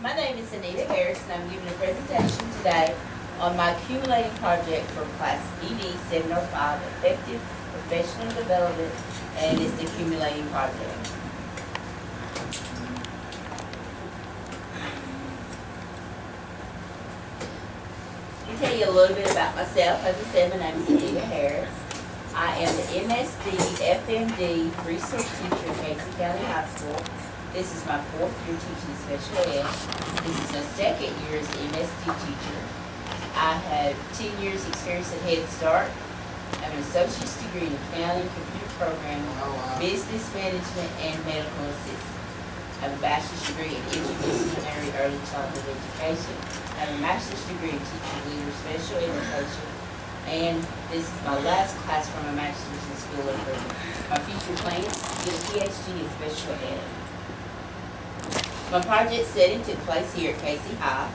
My name is Anita Harris, and I'm giving a presentation today on my accumulating project for Class ED 705, Effective Professional Development, and it's the accumulating project. Let me tell you a little bit about myself. As I said, my name is Anita Harris. I am the MSD FMD resource teacher at Casey County High School. This is my 4th year teaching special ed. This is my 2nd year as the MSD teacher. I have 10 years experience at Head Start. I have an associate's degree in accounting, computer programming, business management, and medical assistant. I have a bachelor's degree in interdisciplinary early childhood education. I have a master's degree in teaching leader special education. And this is my last class for my master's in school improvement. My future plan is to get a PhD in special ed. My project setting took place here at Casey High.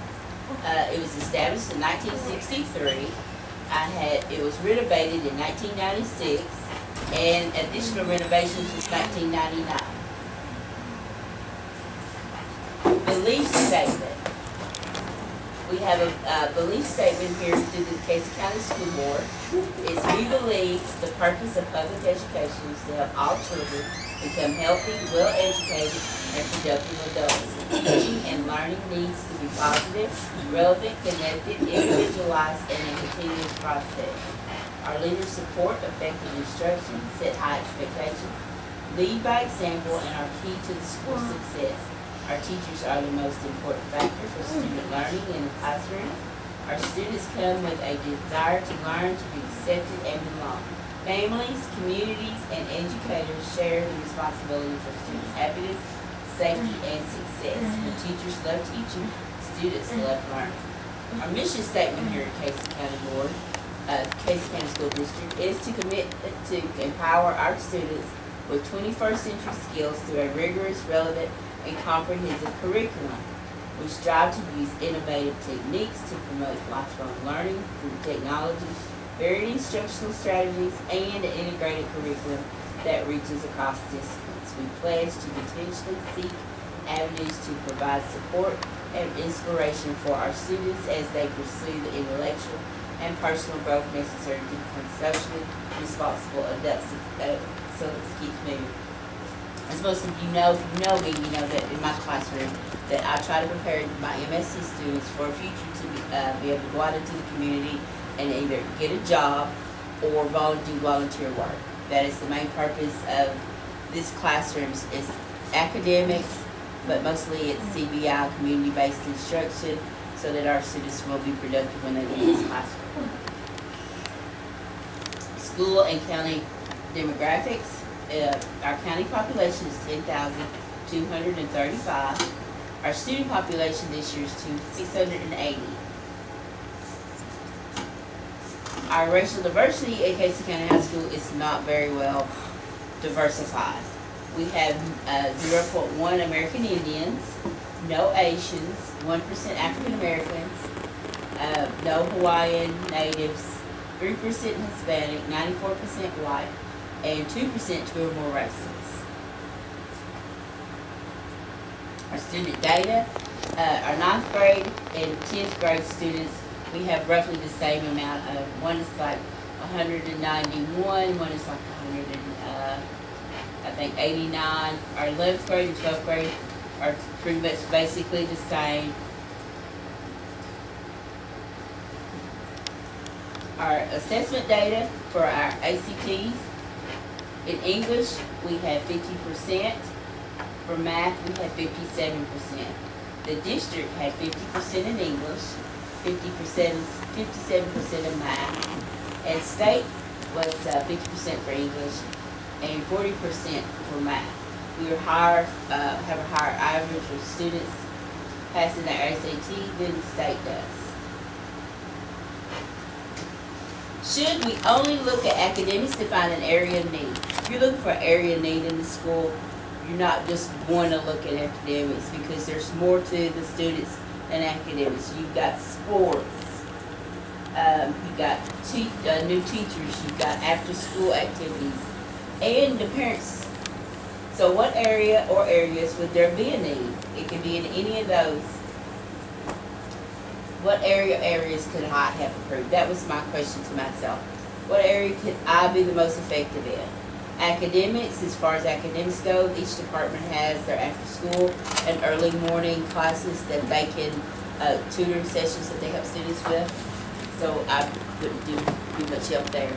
It was established in 1963. It was renovated in 1996, and additional renovations was 1999. Belief statement. We have a belief statement here through the Casey County School Board. It's we believe the purpose of public education is to help all children become healthy, well-educated, and productive adults. Teaching and learning needs to be positive, relevant, connected, individualized, and a continuous process. Our leaders support effective instruction, set high expectations, lead by example, and are key to the school's success. Our teachers are the most important factor for student learning in the classroom. Our students come with a desire to learn, to be accepted, and belong. Families, communities, and educators share the responsibility for students' happiness, safety, and success. When teachers love teaching, students love learning. Our mission statement here at Casey County Board, Casey County School District, is to commit to empower our students with 21st century skills through a rigorous, relevant, and comprehensive curriculum. We strive to use innovative techniques to promote lifelong learning through technology, varied instructional strategies, and an integrated curriculum that reaches across disciplines. We pledge to continuously seek avenues to provide support and inspiration for our students as they pursue the intellectual and personal growth necessary to become socially responsible adults. So let's keep moving. As most of you know, if you know me, you know that in my classroom that I try to prepare my MSc students for a future to be able to go out into the community and either get a job or do volunteer work. That is the main purpose of this classroom. It's academics, but mostly it's CBI, community-based instruction, so that our students will be productive when they leave this classroom. School and county demographics. Our county population is 10,235. Our student population this year is 680. Our racial diversity at Casey County High School is not very well diversified. We have 0.1 American Indians, no Asians, 1% African Americans, no Hawaiian natives, 3% Hispanic, 94% white, and 2% 2 or more races. Our student data, our 9th grade and 10th grade students, we have roughly the same amount of, one is like 191, one is like 89. Our 11th grade and 12th grade are pretty much basically the same. Our assessment data for our ACTs, in English, we have 50%. For math, we have 57%. The district had 50% in English, 57% in math, and state was 50% for English and 40% for math. We were have a higher average of students passing their SAT than the state does. Should we only look at academics to find an area of need? If you're looking for an area of need in the school, you're not just going to look at academics, because there's more to the students than academics. You've got sports, you've got new teachers, you've got after-school activities, and the parents. So what area or areas would there be a need? It could be in any of those what areas could I have improved? That was my question to myself. What area could I be the most effective in? Academics, as far as academics go, each department has their after-school and early morning classes that they can, tutoring sessions that they help students with. So I wouldn't do much help there.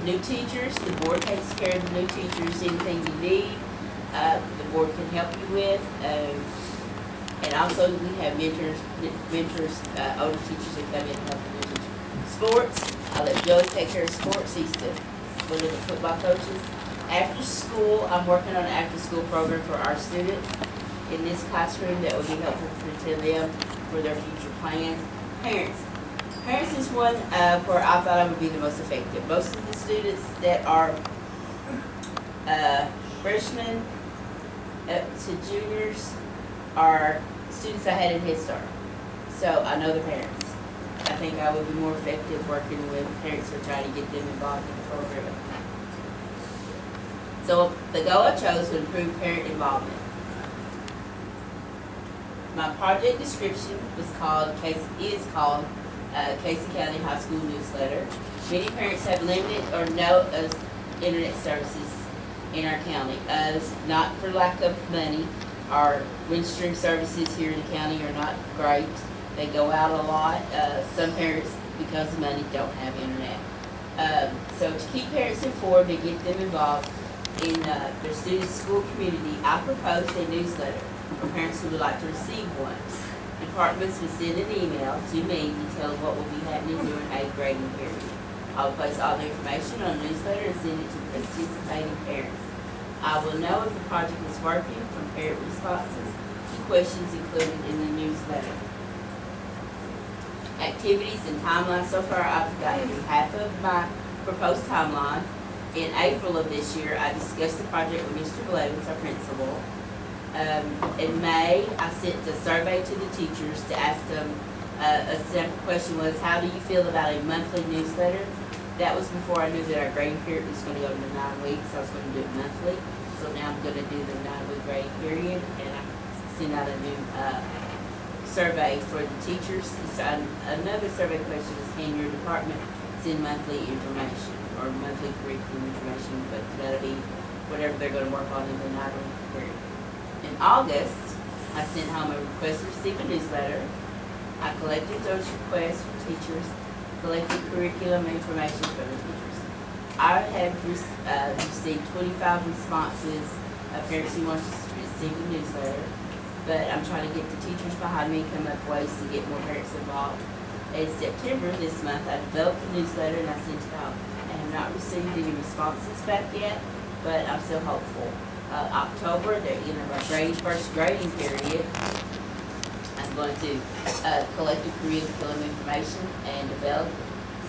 New teachers, the board takes care of the new teachers, anything you need, the board can help you with. And also we have mentors, older teachers that come in and help the new teachers. Sports, I let Joey take care of sports, he's one of the football coaches. After school, I'm working on an after-school program for our students in this classroom that will be helpful to them for their future plans. Parents. Parents is one where I thought I would be the most effective. Most of the students that are freshmen to juniors are students I had in Head Start. So I know the parents. I think I would be more effective working with parents who are trying to get them involved in the program. So the goal I chose to improve parent involvement. My project description is called Casey County High School Newsletter. Many parents have limited or no internet services in our county. Not for lack of money. Our Windstream services here in the county are not great. They go out a lot. Some parents, because of money, don't have internet. So to keep parents informed and get them involved in their students' school community, I proposed a newsletter for parents who would like to receive one. Departments will send an email to me detailing what will be happening during 8th grading period. I'll place all the information on the newsletter and send it to participating parents. I will know if the project is working from parent responses to questions included in the newsletter. Activities and timelines. So far, I've gotten through half of my proposed timeline. In April of this year, I discussed the project with Mr. Blevins, our principal. In May, I sent a survey to the teachers to ask them, a simple question was, how do you feel about a monthly newsletter? That was before I knew that our grading period was going to go to 9 weeks. I was going to do it monthly. So now I'm going to do the 9-week grading period, and I sent out a new survey for the teachers. So another survey question is, can your department send monthly information or monthly curriculum information? But that'll be whatever they're going to work on in the 9-week period. In August, I sent home a request to receive a newsletter. I collected those requests from teachers, collected curriculum information from the teachers. I have received 25 responses of parents who want to receive the newsletter, but I'm trying to get the teachers behind me and come up with ways to get more parents involved. In September this month, I developed the newsletter and I sent it out. I have not received any responses back yet, but I'm still hopeful. October, the end of our first grading period, I'm going to collect the curriculum information and develop,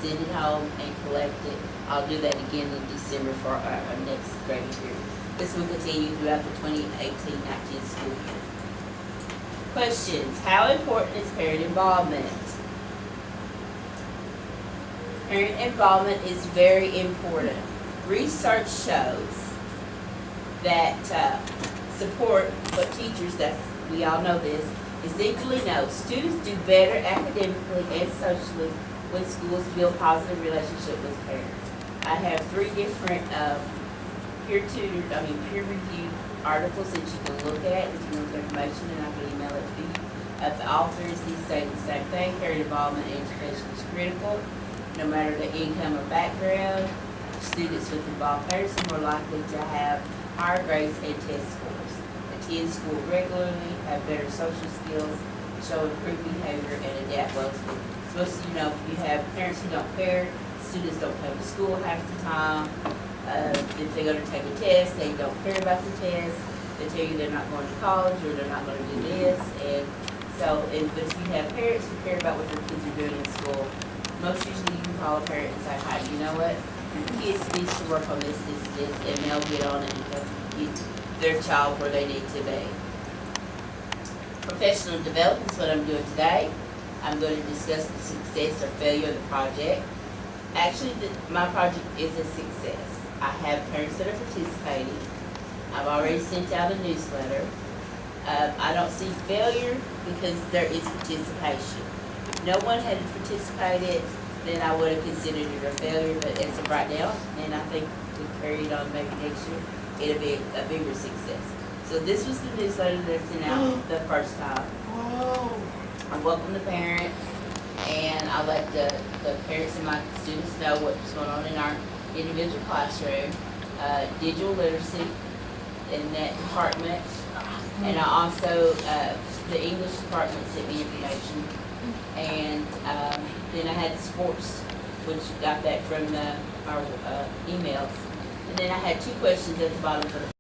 send it home and collect it. I'll do that again in December for our next grading period. This will continue throughout the 2018-19 school year. Questions. How important is parent involvement? Parent involvement is very important. Research shows that support, but teachers, we all know this, instinctively know students do better academically and socially when schools build positive relationship with parents. I have 3 different peer-reviewed articles that you can look at if you want information, and I can email it to you. The authors, these say the same thing. Parent involvement in education is critical. No matter the income or background, students with involved parents are more likely to have higher grades and test scores, attend school regularly, have better social skills, show improved behavior, and adapt well to school. So most of you know, if you have parents who don't care, students don't come to school half the time. If they go to take a test, they don't care about the test. They tell you they're not going to college or they're not going to do this. And so, but if you have parents who care about what their kids are doing in school, most usually you can call a parent and say, hi, you know what? Kids needs to work on this, and they'll get on it and help get their child where they need to be. Professional development is what I'm doing today. I'm going to discuss the success or failure of the project. Actually, my project is a success. I have parents that are participating. I've already sent out a newsletter. I don't see failure because there is participation. no one had participated, then I would have considered it a failure, but as of right now, and I think we carry it on maybe next year, it'll be a bigger success. So this was the newsletter that's sent out the first time. Whoa. I welcome the parents, and I let the parents and my students know what's going on in our individual classroom, digital literacy in that department, and I also, the English department sent me information, and then I had sports, which got that from our emails, and then I had two questions at the bottom for the